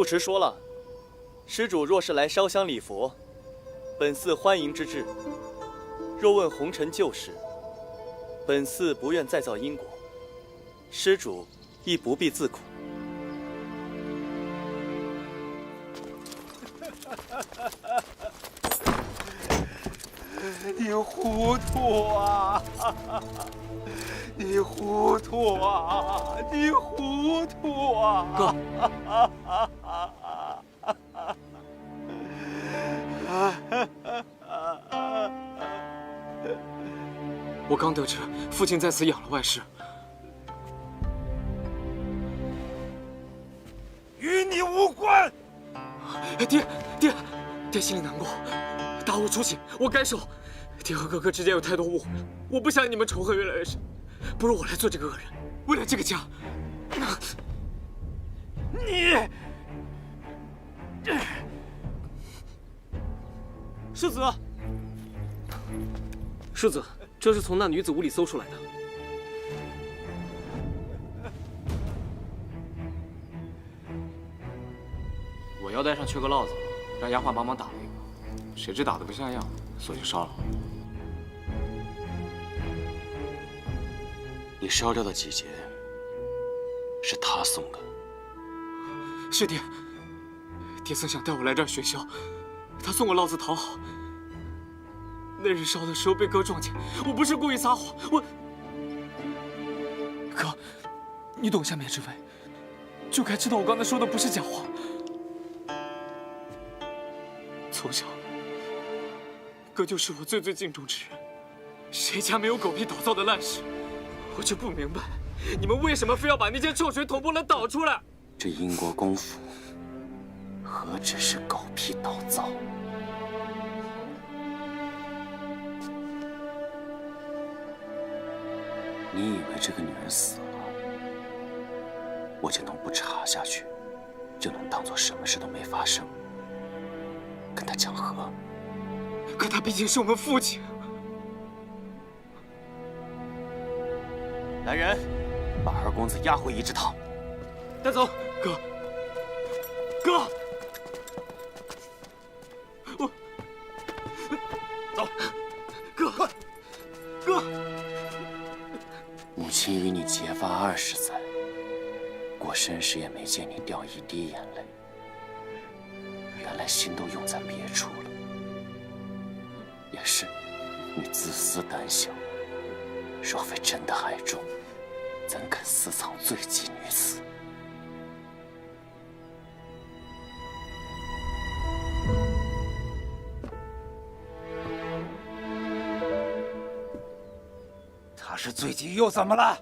住持说了，施主若是来烧香礼佛，本寺欢迎之至；若问红尘旧事，本寺不愿再造因果，施主亦不必自苦。你糊涂啊！你糊涂啊！你糊涂啊！哥，我刚得知父亲在此养了外室，与你无关。爹心里难过，大误出血，我该受。爹和哥哥之间有太多误会了，我不想你们仇恨越来越深。不如我来做这个恶人，为了这个家。你，世子，这是从那女子屋里搜出来的。我腰带上缺个烙子，让丫鬟帮忙打了一个，谁知打得不像样，所以就烧了。你烧掉的几节是他送的？是爹，爹曾想带我来这儿学校，他送我烙子讨好。那日烧的时候被哥撞见，我不是故意撒谎，哥，你懂下面之味，就该知道我刚才说的不是假话。从小，哥就是我最敬重之人，谁家没有狗屁倒灶的烂事？我就不明白，你们为什么非要把那件臭水捅破了倒出来？这英国公府何止是狗屁倒灶？你以为这个女人死了，我就能不查下去，就能当做什么事都没发生，跟她讲和？可他毕竟是我们父亲。来人，把二公子押回仪之堂。带走，哥。我走，哥。母亲与你结发20载，过身时也没见你掉一滴眼泪，原来心都用在别处了。也是，你自私胆小，若非真的爱重，怎肯私藏罪妓女子？他是罪妓又怎么了？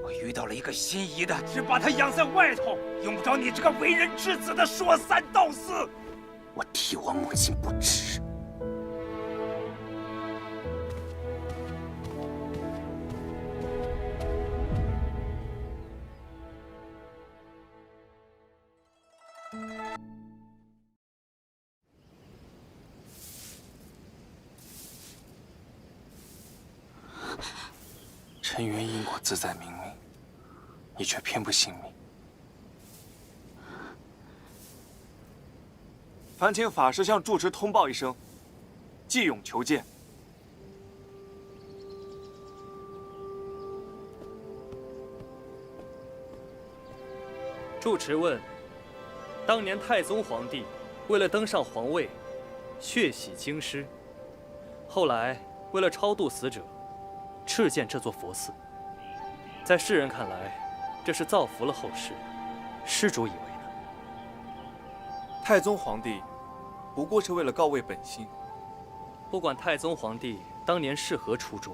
我遇到了一个心仪的，只把他养在外头，用不着你这个为人之子的说三道四。我替我母亲不值。尘缘因果自在明明，你却偏不信命。烦请法师向住持通报一声，季勇求见。住持问：当年太宗皇帝为了登上皇位，血洗京师，后来为了超度死者，敕建这座佛寺。在世人看来，这是造福了后世，施主以为呢？太宗皇帝不过是为了告慰本心。不管太宗皇帝当年是何初衷，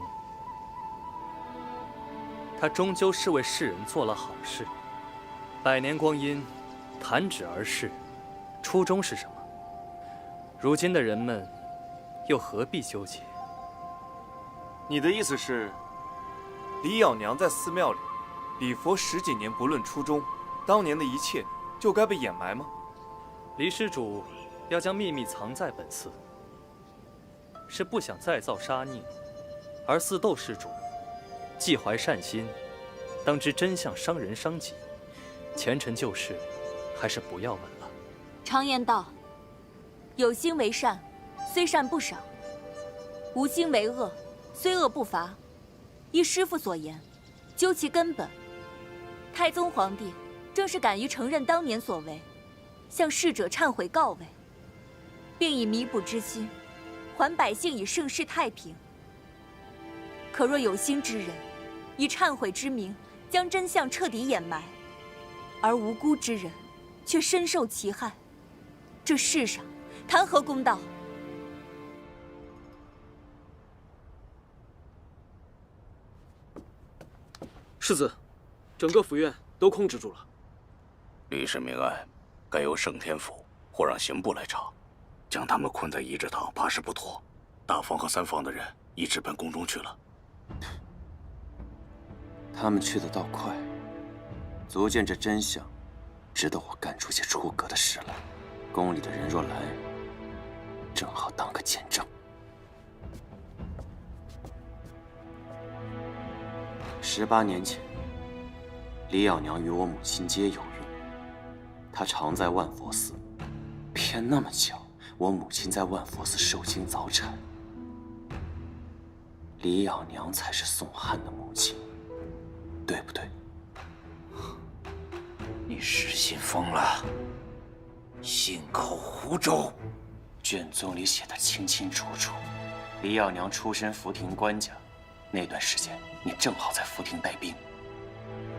他终究是为世人做了好事。100年光阴，弹指而逝，初衷是什么？如今的人们又何必纠结？你的意思是，李咬娘在寺庙里礼佛10几年，不论初衷，当年的一切就该被掩埋吗？李施主要将秘密藏在本寺，是不想再造杀孽，而寺斗施主既怀善心，当知真相伤人伤己，前尘旧事还是不要问了。常言道：“有心为善，虽善不赏；无心为恶，虽恶不罚。”依师父所言，究其根本，太宗皇帝正是敢于承认当年所为，向逝者忏悔告慰，并以弥补之心，还百姓以盛世太平。可若有心之人，以忏悔之名将真相彻底掩埋，而无辜之人却深受其害，这世上谈何公道？世子，整个府院都控制住了。李氏命案，该由圣天府或让刑部来查。将他们困在仪式堂，怕是不妥。大房和三房的人已直奔宫中去了。他们去的倒快，足见这真相值得我干出些出格的事来。宫里的人若来，正好当个见证。18年前，李咬娘与我母亲皆有孕，她常在万佛寺，偏那么巧，我母亲在万佛寺受精早产。李咬娘才是宋汉的母亲，对不对？你失心疯了，信口胡诌。卷宗里写的清清楚楚，李咬娘出身福亭官家，那段时间你正好在福亭带兵。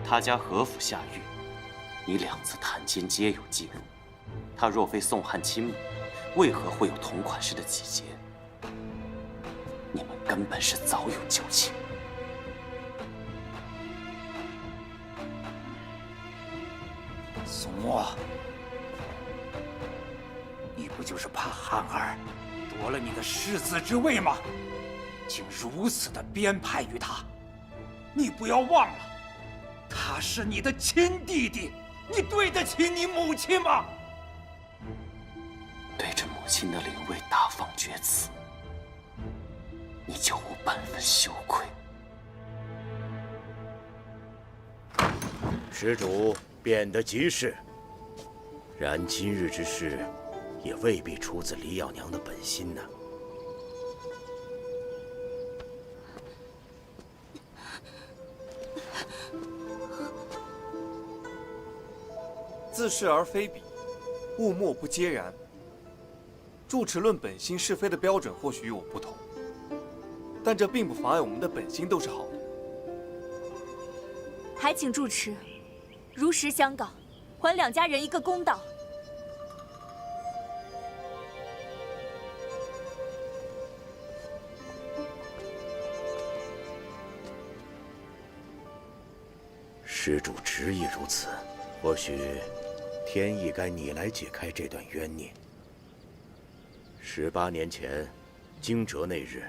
他家何府下狱，你2次探监皆有介入。他若非宋汉亲母，为何会有同款式的几节？你们根本是早有旧情。宋墨，你不就是怕汉儿夺了你的世子之位吗？竟如此的编排于他！你不要忘了，他是你的亲弟弟，你对得起你母亲吗？对着母亲的灵位大放厥词，你就无半分羞愧。施主变得急事，然今日之事，也未必出自李咬娘的本心呢。自是而非彼，物莫不皆然。住持论本心是非的标准或许与我不同，但这并不妨碍我们的本心都是好的。还请住持如实相告，还2家人一个公道。施主执意如此，或许天意该你来解开这段冤孽。18年前，惊蛰那日，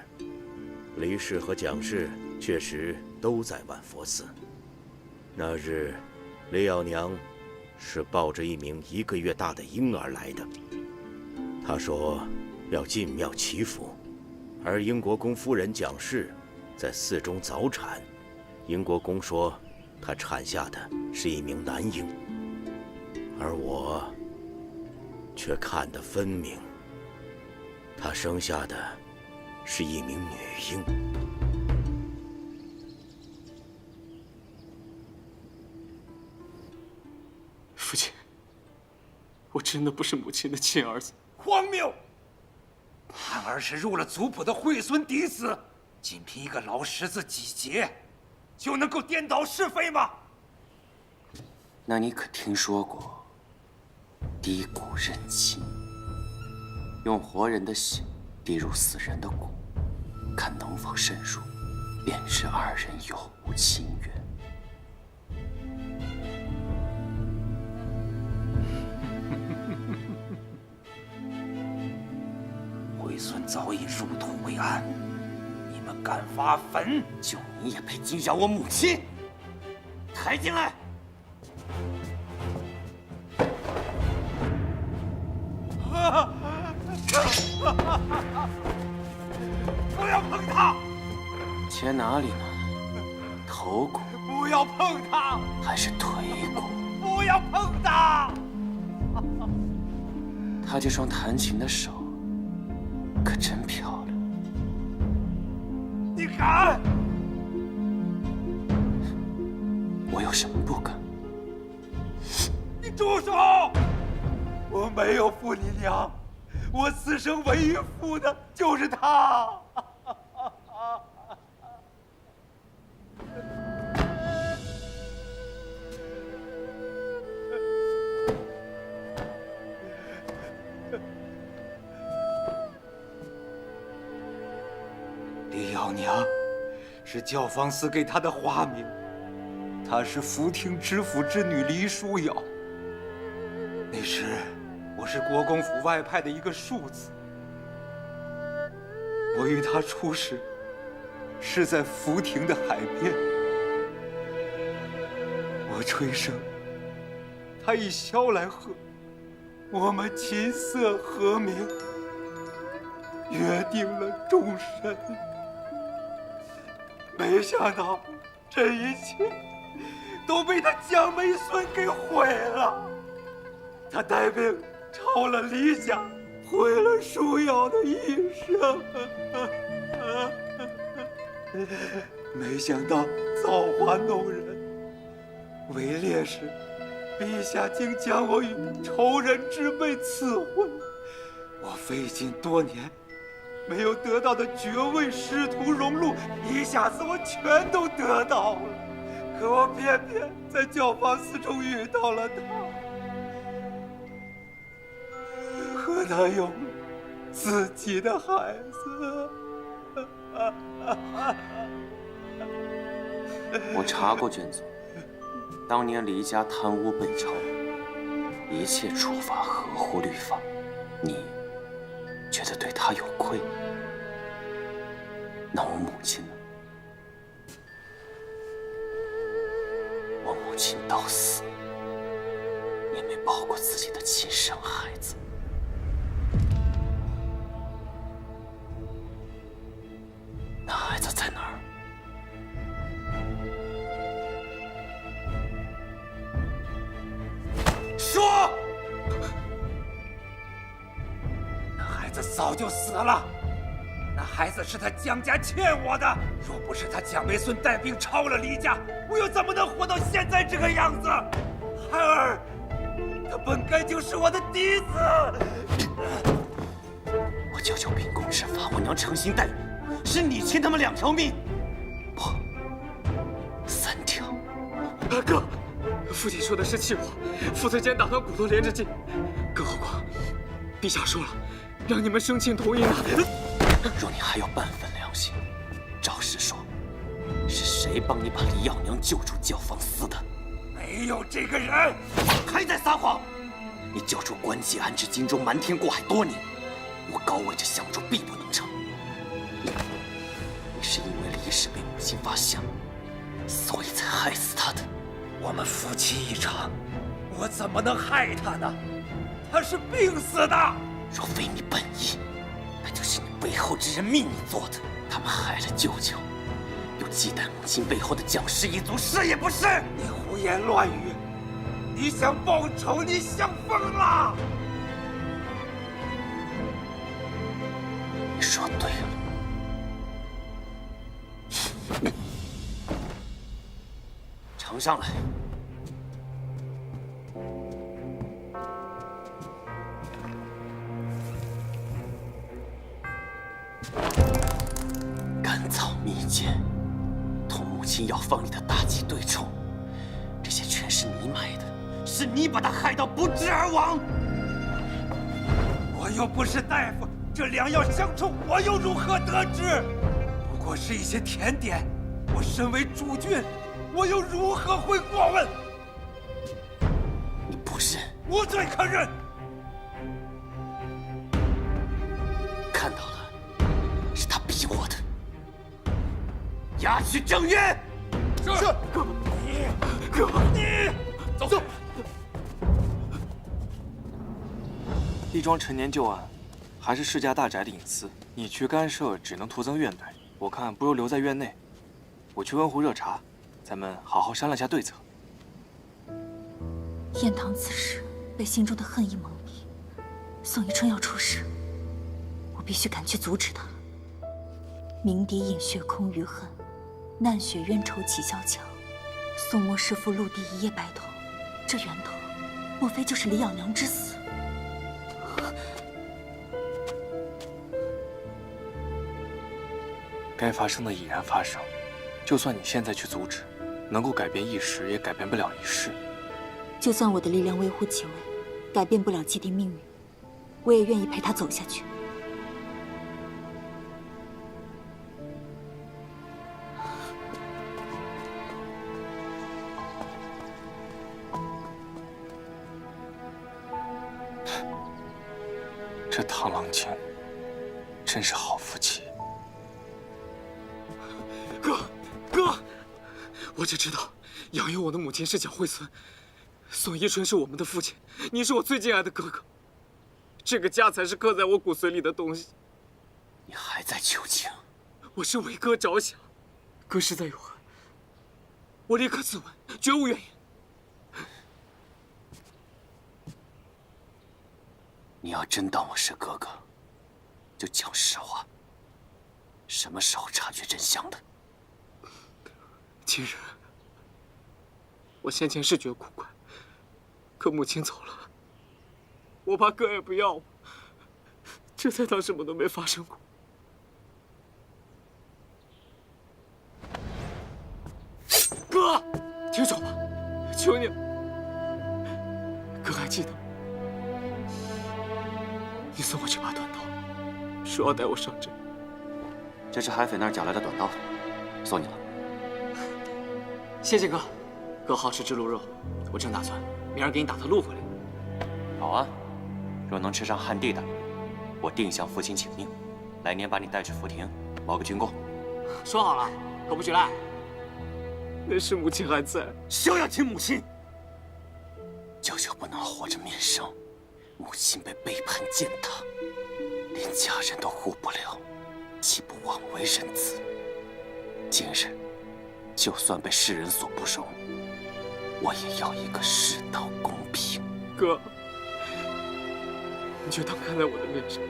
李氏和蒋氏确实都在万佛寺。那日，李咬娘是抱着一名1个月大的婴儿来的。她说要进庙祈福，而英国公夫人蒋氏在寺中早产。英国公说她产下的是一名男婴，而我却看得分明，她生下的是一名女婴。父亲，我真的不是母亲的亲儿子。荒谬！汉儿是入了族谱的讳孙嫡子，仅凭一个老十字几节，就能够颠倒是非吗？那你可听说过滴骨认亲？用活人的血滴入死人的骨，看能否渗入，便知2人有无亲缘。徽孙早已入土为安，你们敢发坟？就你也配惊扰我母亲？抬进来！不要碰他！切哪里呢？头骨？不要碰他！还是腿骨？不要碰他！他这双弹琴的手可真漂亮。你敢？我有什么不敢？你住手！我没有负你娘，我此生唯一负的就是她。李瑶娘是教坊司给她的花名，她是福亭知府之女李淑瑶。那时我是国公府外派的一个庶子，我与她初识是在福亭的海边。我吹笙，她以箫来和，我们琴瑟和鸣，约定了终身。没想到这一切都被他蒋梅孙给毁了。他带兵抄了李家，毁了舒瑶的一生。没想到造化弄人，为烈士，陛下竟将我与仇人之辈赐婚。我费尽多年没有得到的爵位、仕途、荣禄，一下子我全都得到了。可我偏偏在教坊司中遇到了他，和他有了自己的孩子。我查过卷宗，当年黎家贪污被抄，一切处罚合乎律法。你觉得对他有愧？那我母亲呢？我母亲到死也没抱过自己的亲生孩子。那孩子在哪儿？说！那孩子早就死了，那孩子是他蒋家欠我的。若不是他蒋梅孙带兵抄了黎家，我又怎么能活到现在这个样子？孩儿，他本该就是我的嫡子。我舅舅秉公执法，我娘诚心待我，是你欠他们2条命，不，3条。哥，父亲说的是气我，父子间打算骨头连着筋，更何况陛下说了，让你们生亲同意呢。若你还有半分良心，照实说，是谁帮你把李耀娘救出教坊司的？没有这个人，还在撒谎！你救出关继安置荆州，瞒天过海多年，我高位着相助，必不能成。你是因为李氏被母亲发现，所以才害死他的。我们夫妻一场，我怎么能害他呢？他是病死的。若非你本意，那就是你背后之人命你做的。他们害了舅舅，又忌惮母亲背后的蒋氏一族，是也不是？你胡言乱语，你想报仇，你想疯了！你说对了。呈上来。甘草蜜饯，同母亲要放你的大计对冲，这些全是你买的，是你把他害到不治而亡。我又不是大夫，这两药相冲，我又如何得知？不过是一些甜点，我身为主君，我又如何会过问？你不认，无罪可认。看到了，是他逼我的。押去正院。是。哥，你走。一桩陈年旧案，还是世家大宅的隐私，你去干涉只能徒增怨怼。我看不如留在院内，我去温壶热茶，咱们好好商量下对策。燕堂此时被心中的恨意蒙蔽，宋一春要出事，我必须赶去阻止他。鸣笛饮血空余恨，难雪冤仇起萧墙。宋末师父陆地一夜白头，这源头，莫非就是李咬娘之死？该发生的已然发生，就算你现在去阻止，能够改变一时，也改变不了一世。就算我的力量微乎其微，改变不了既定命运，我也愿意陪他走下去。这螳螂精真是好福气。哥，我只知道养育我的母亲是蒋惠孙，宋一春是我们的父亲，你是我最敬爱的哥哥。这个家才是刻在我骨髓里的东西。你还在求情？我是为哥着想，哥事在有恨，我立刻自刎，绝无怨言。你要真当我是哥哥，就讲实话。什么时候察觉真相的？今日，我先前是觉古怪，可母亲走了，我怕哥也不要我，这才当什么都没发生过。哥，停手吧，求你了。哥还记得，你送我这把短刀，说要带我上阵。这是海匪那儿缴来的短刀，送你了。谢谢哥，哥好吃知鹿肉，我正打算明儿给你打头鹿回来。好啊，若能吃上汉地的，我定向父亲请命，来年把你带去福亭，报个军功。说好了，可不许赖。那时母亲还在，休要提母亲。舅舅不能活着面生，母亲被背叛践踏，连家人都护不了，岂不枉为人子？今日，就算被世人所不容，我也要一个世道公平。哥，你就当看在我的面上，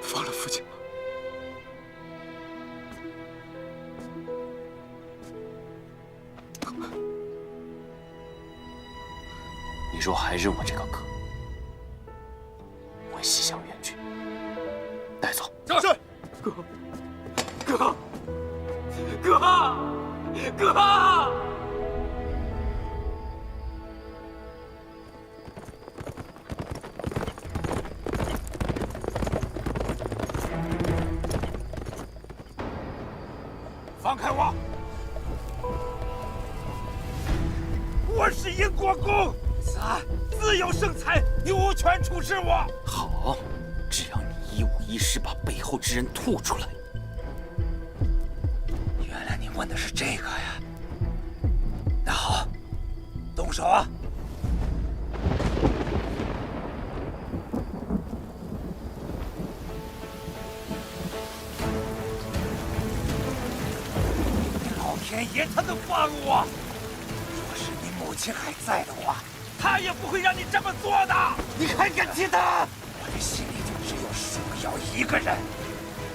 放了父亲吧。你若还认我这个哥，我会西向远去，带走。是。哥。放开我！我是殷国公，自有圣裁，你无权处置我。好，只要你一五一十把背后之人吐出来。原来你问的是这个呀？那好，动手啊！老天爷他能放我？若是你母亲还在的话，他也不会让你这么做的。你还敢提他？我的心里就只有舒瑶一个人，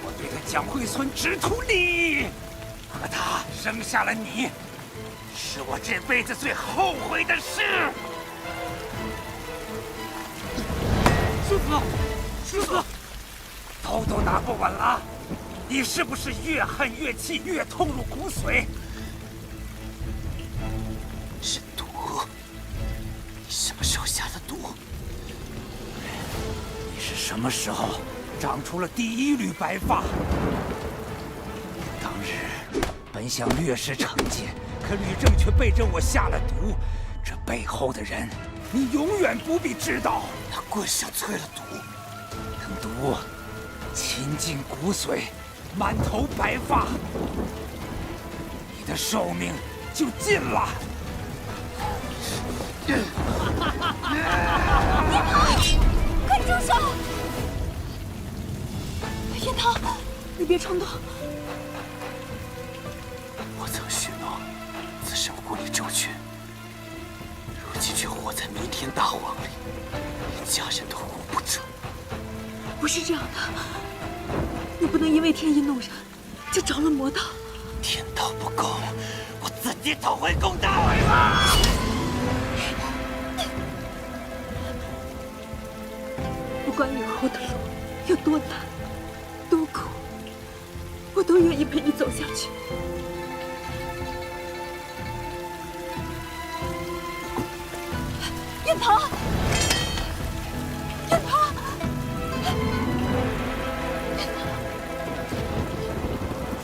我对他蒋惠孙只图利益，和他生下了你，是我这辈子最后悔的事。师傅，刀都拿不稳了，你是不是越恨越气，越痛入骨髓？是毒！你什么时候下的毒？你是什么时候长出了第一缕白发？当日本想略施惩戒，可吕正却背着我下了毒。这背后的人，你永远不必知道。他棍上淬了毒，等毒侵进骨髓，满头白发，你的寿命就尽了。快住手！燕桃，你别冲动。我曾许诺此生护你周全，如今却活在弥天大荒里，连家人都护不住。不是这样的，你不能因为天意弄人，就着了魔道。天道不公，我自己讨回公道。不管以后的路有多难、多苦，我都愿意陪你走下去。燕鹏，燕鹏。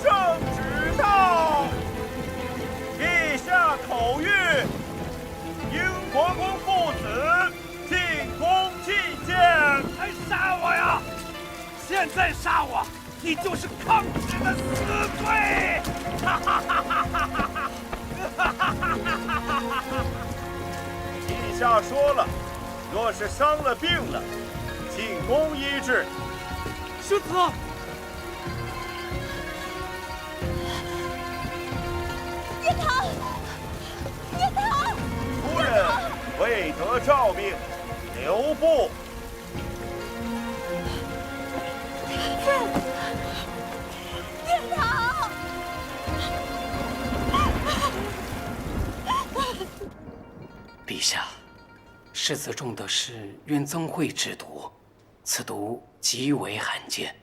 圣旨到，陛下口谕，英国公父子进宫觐见。还杀我呀！现在杀我，你就是抗旨的死罪！哈哈哈哈哈哈！哈哈哈哈哈！陛下说了，若是伤了病了，进宫医治。世子。叶棠，叶棠，夫人未得诏命，留步。叶棠，陛下，世子中的是渊曾会之毒，此毒极为罕见，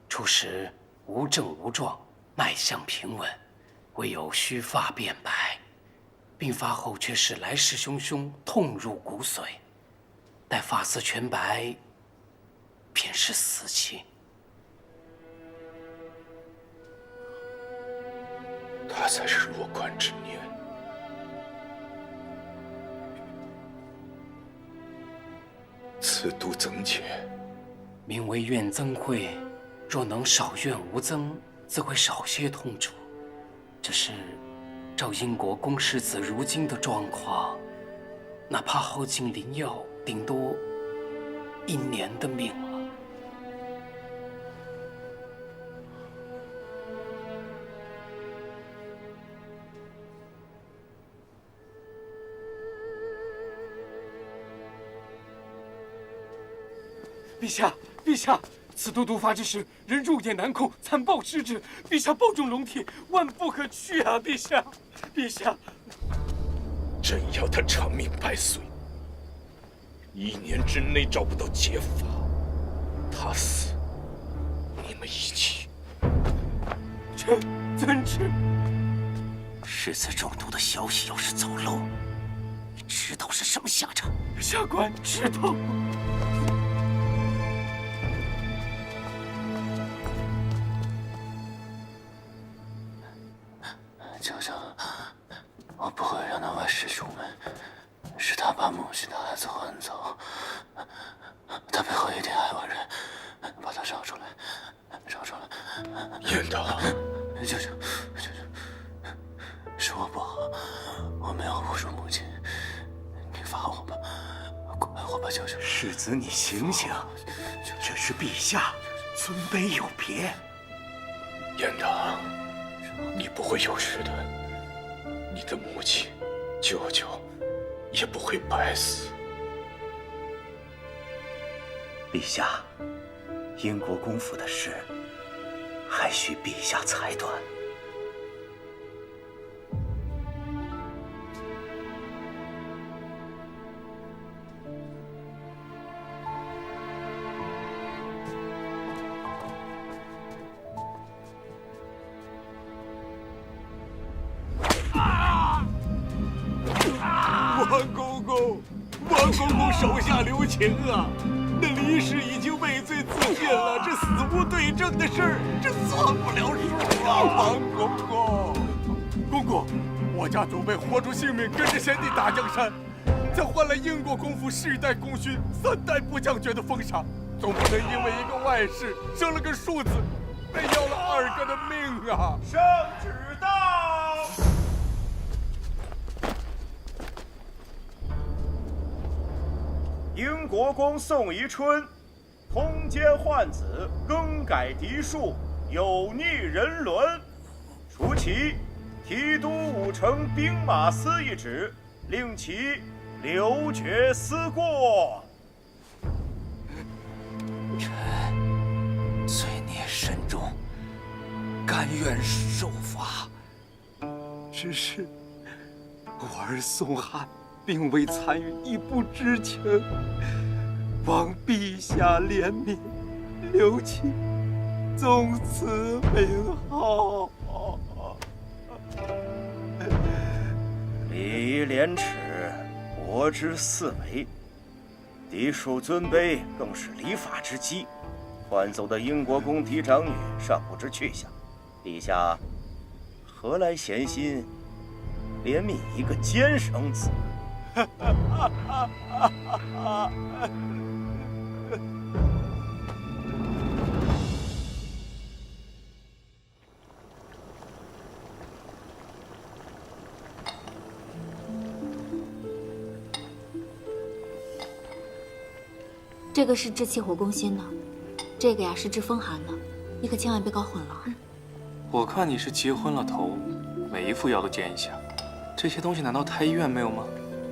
初时无症无状，脉象平稳，唯有须发变白，病发后却是来势汹汹，痛入骨髓，待发丝全白，便是死期。他才是弱冠之年。此毒怎解？名为怨憎会，若能少怨无憎，自会少些痛楚。只是照英国公世子如今的状况，哪怕耗尽灵药，顶多1年的命了。陛下，陛下，此毒毒发之时，人肉眼难控，残暴失之。陛下保重龙体，万不可去啊！陛下，陛下，朕要他长命百岁，1年之内找不到解法，他死，你们一起。遵旨。世子中毒的消息要是走漏，你知道是什么下场？下官知道。舅舅，我不会让那外室出门，是他把母亲的孩子换走，他背后一定还有人，把他找出来，找出来。燕堂，舅舅，舅舅，是我不好，我没有侮辱母亲，你罚我吧，怪我吧，舅舅。世子，你醒醒，这是陛下，尊卑有别。燕堂，你不会有事的，你的母亲、舅舅也不会白死。陛下，英国公府的事还需陛下裁断。王公公，王公公手下留情啊！那李氏已经畏罪自尽了，这死无对证的事儿，这算不了数啊！王公公，公公，我家祖辈豁出性命跟着先帝打江山，才换来英国公府世代功勋、3代部将爵的封赏，总不能因为一个外室生了个庶子，被要了2个的命啊！圣旨到。英国公宋宜春，通奸宦子，更改嫡庶，有逆人伦，除其提督5城兵马司一职，令其留绝思过。甘愿受罚。只是我儿宋翰并未参与，亦不知情，望陛下怜悯，留其宗祠名号。礼仪廉耻，国之四维。嫡庶尊卑更是礼法之基。换走的英国公嫡长女尚不知去向，陛下何来闲心怜悯一个奸生子？这个是治气火攻心的，这个呀是治风寒的，你可千万别搞混了。我看你是结昏了头，每一副药都煎一下。这些东西难道太医院没有吗？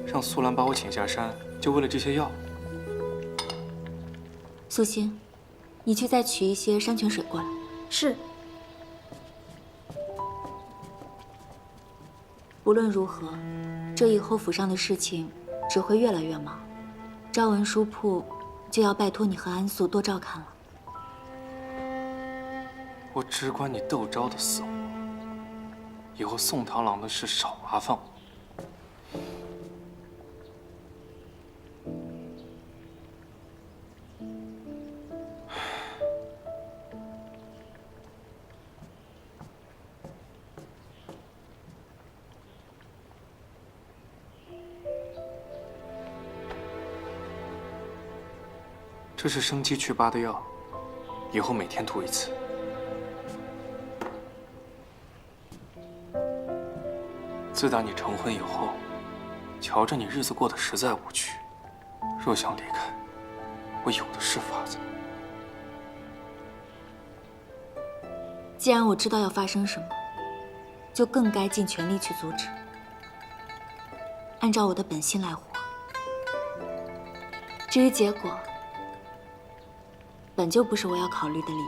让苏兰把我请下山，就为了这些药？苏欣，你去再取一些山泉水过来。是。无论如何，这以后府上的事情只会越来越忙，昭文书铺就要拜托你和安素多照看了。我只管你窦昭的死活，以后宋螳螂的事少麻烦我。这是生肌祛疤的药，以后每天涂1次。自打你成婚以后，瞧着你日子过得实在无趣，若想离开，我有的是法子。既然我知道要发生什么，就更该尽全力去阻止，按照我的本心来活。至于结果，本就不是我要考虑的理由。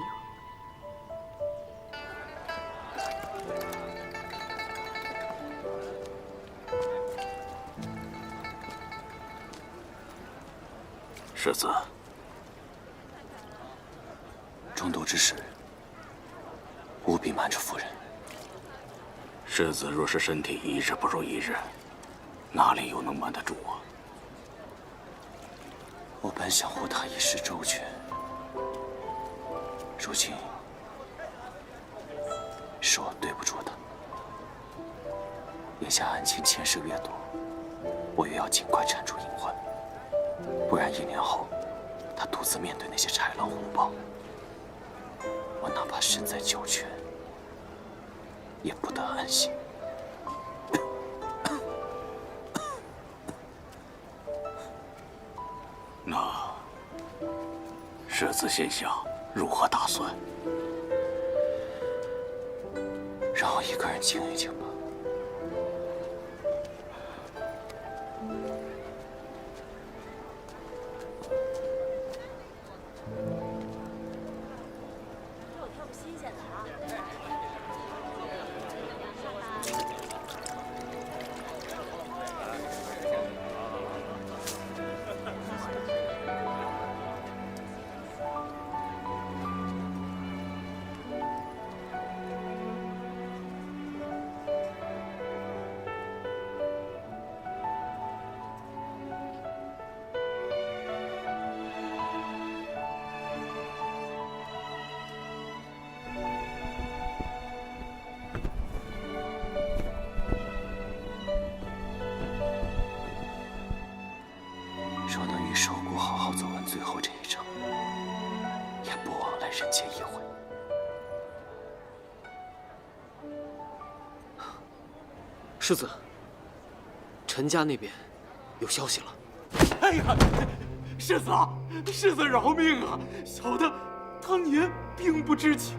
世子，中都之事，务必瞒着夫人。世子若是身体一日不如一日，哪里又能瞒得住啊？我本想护他一世周全，如今是我对不住他。眼下案情牵涉越多，我越要尽快铲除隐患，不然1年后，他独自面对那些豺狼虎豹，我哪怕身在九泉，也不得安心。那世子心想如何打算？让我一个人静一静吧。若能与寿姑好好走完最后这一程，也不枉来人间一回。世子，陈家那边有消息了。哎呀，世子啊，世子饶命啊！小的当年并不知情，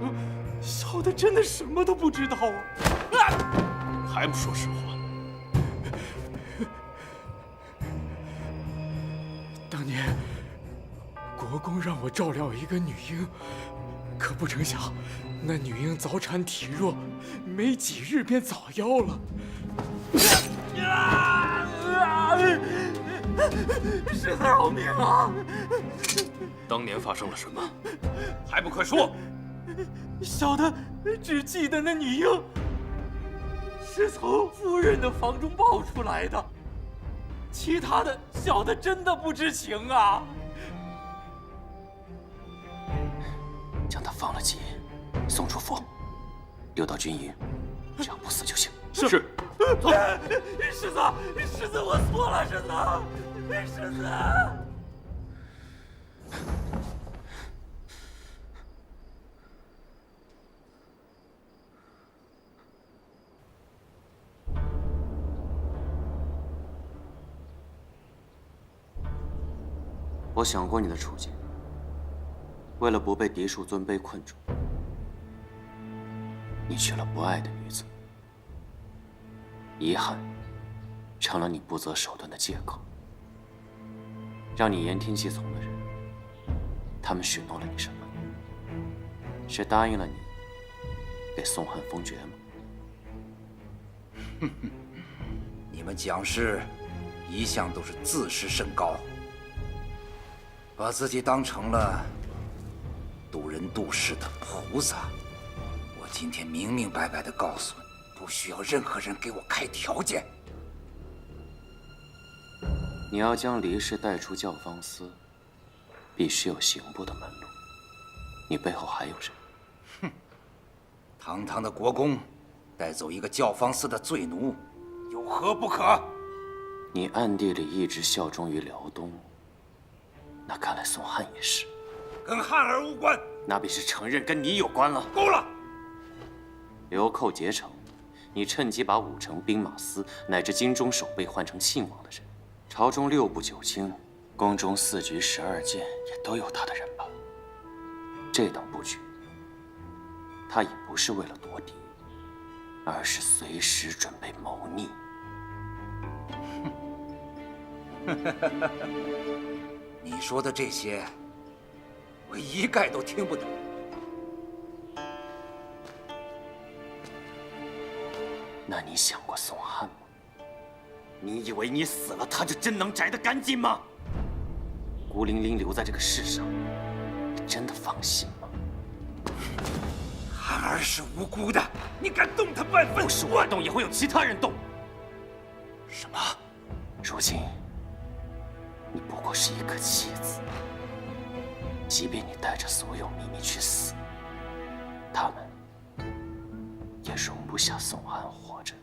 小的真的什么都不知道啊！还不说实话？当年国公让我照料一个女婴，可不成想，那女婴早产体弱，没几日便早夭了。世子饶命啊！当年发生了什么？还不快说！小的只记得那女婴是从夫人的房中抱出来的，其他的小的真的不知情啊。将他放了鸡，送出府，留到军营，只要不死就行。是。走。世子，世子，我错了，世子，世子。我想过你的处境，为了不被嫡庶尊卑困住，你娶了不爱的女子，遗憾成了你不择手段的借口。让你言听计从的人，他们许诺了你什么？是答应了你给宋汉封爵吗？你们蒋氏一向都是自视甚高，把自己当成了渡人渡世的菩萨。我今天明明白白的告诉你，不需要任何人给我开条件。你要将黎氏带出教坊司，必须有刑部的门路。你背后还有人？哼！堂堂的国公，带走一个教坊司的罪奴，有何不可？你暗地里一直效忠于辽东，那看来宋汉也是。跟汉儿无关。那便是承认跟你有关了。够了！流寇结成，你趁机把武城兵马司乃至京中守备换成信王的人。朝中6部9卿，宫中4局12谏也都有他的人吧？这等布局，他也不是为了夺嫡，而是随时准备谋逆。你说的这些，我一概都听不懂。那你想过宋汉吗？你以为你死了，他就真能摘得干净吗？孤零零留在这个世上，你真的放心吗？汉儿是无辜的，你敢动他半分？不是我动，也会有其他人动。什么？如今你不过是一个弃子，即便你带着所有秘密去死，他们也容不下宋汉活着。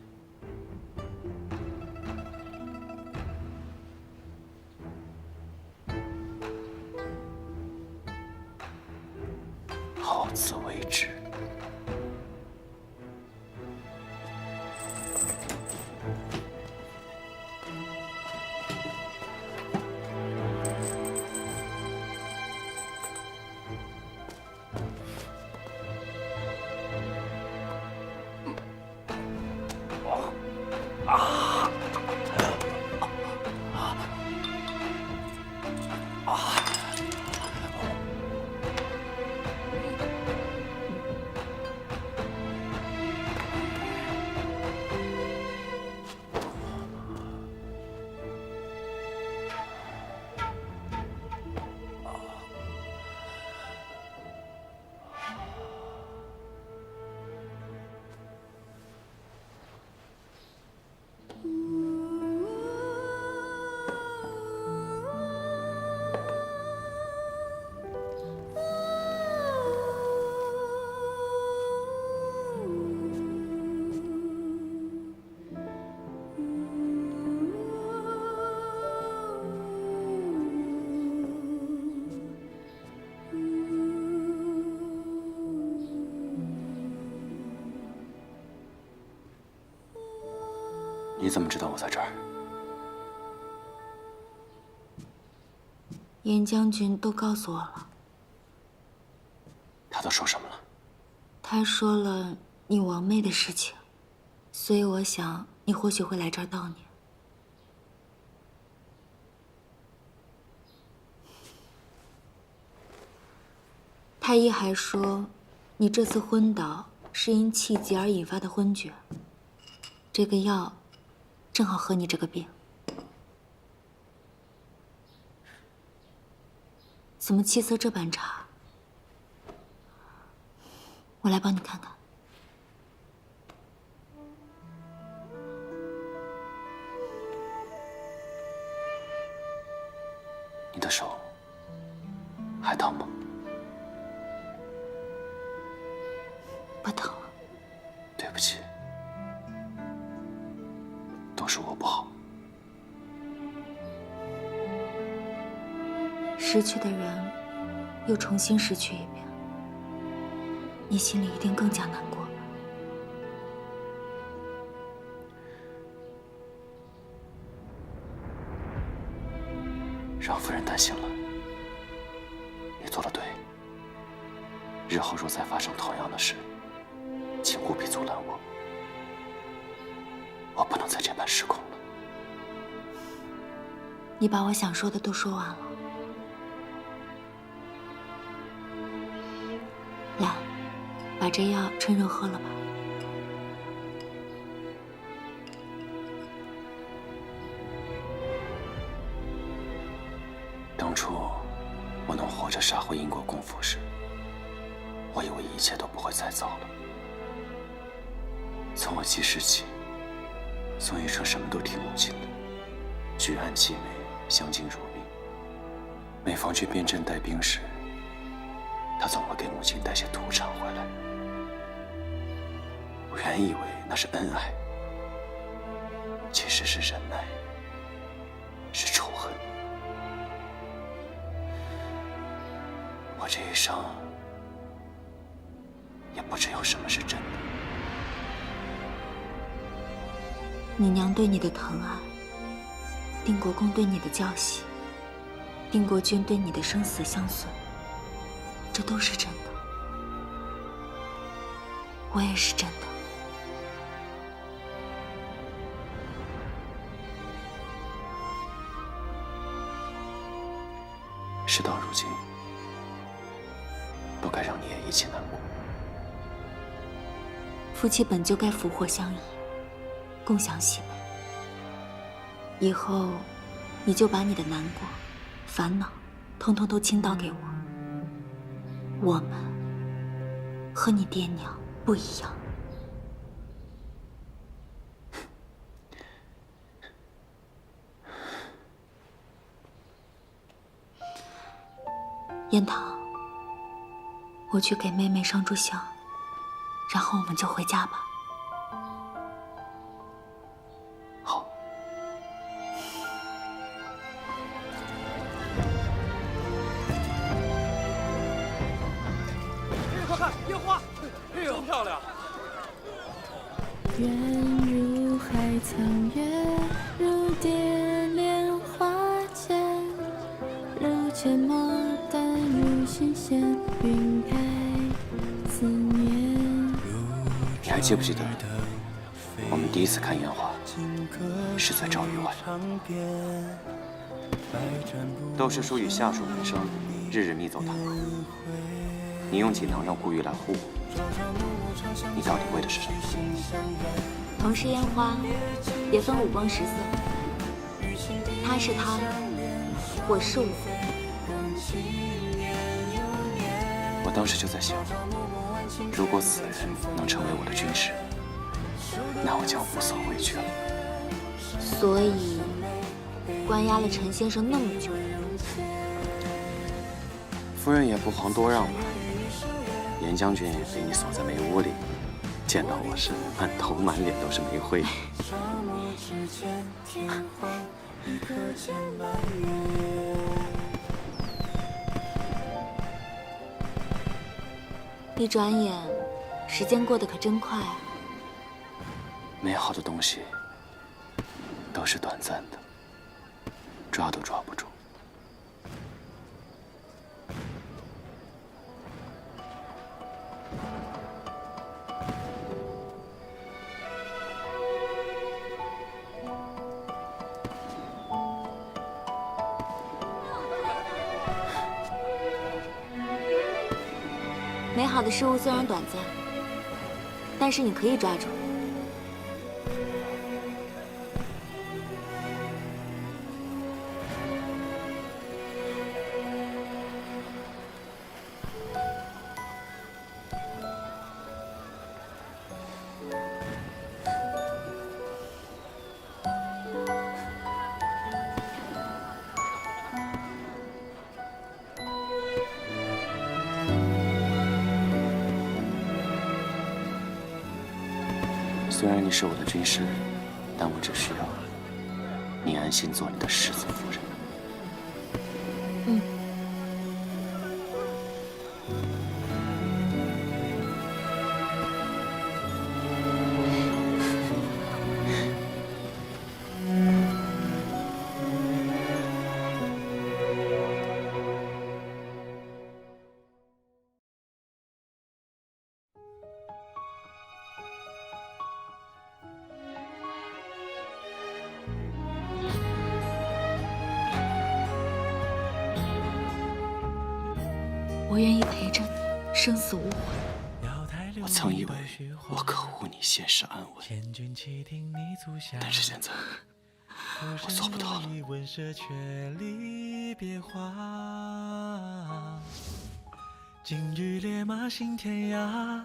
好自为之。你怎么知道我在这儿？严将军都告诉我了。他都说什么了？他说了你王妹的事情，所以我想你或许会来这儿悼念。太医还说，你这次昏倒是因气急而引发的昏厥。这个药正好合你这个病。怎么气色这般差？我来帮你看看。你的手还疼吗？不疼了。对不起，都是我不好。失去的人，又重新失去一遍，你心里一定更加难过吧？让夫人担心了。你做得对。日后若再发生同样的事，请务必阻拦我。我不能再这般失控了。你把我想说的都说完了。来，把这药趁热喝了吧。当初我能活着杀回英国公府时，我以为一切都不会再糟了。从我记事起，宋玉成什么都替母亲的，举案齐眉，相敬如宾。每逢去边镇带兵时，他总会给母亲带些土产回来。我原以为那是恩爱，其实是忍耐，是仇恨。我这一生也不知有什么是真的。你娘对你的疼爱，定国公对你的教习，定国君对你的生死相随，这都是真的。我也是真的。事到如今，不该让你也一起难过。夫妻本就该福祸相依，共享喜悲。以后，你就把你的难过、烦恼，统统都倾倒给我。我们和你爹娘不一样。燕堂，我去给妹妹上炷香，然后我们就回家吧。好。快看，烟花！哎呦，真漂亮！远如海苍月，如蝶莲花间，如阡陌淡如心弦，云开思念。你还记不记得我们第一次看烟花是在赵域外？窦师叔与下属门生日日密奏弹劾，你用锦囊让顾玉来护我，你到底为的是什么？同是烟花，也分五光十色。他是他，我是我。我当时就在想，如果此人能成为我的军师，那我将无所畏惧了。所以，关押了陈先生那么久，夫人也不遑多让吧。严将军被你锁在煤屋里，见到我时满头满脸都是煤灰。一转眼，时间过得可真快啊！美好的东西都是短暂的，抓都抓不住。美好的事物虽然短暂，但是你可以抓住。虽然你是我的军师，但我只需要你安心做你的世子夫人。嗯。我愿意陪着你，生死无悔。我曾以为我可护你现世安稳，但是现在我做不到了。今日烈马行天涯，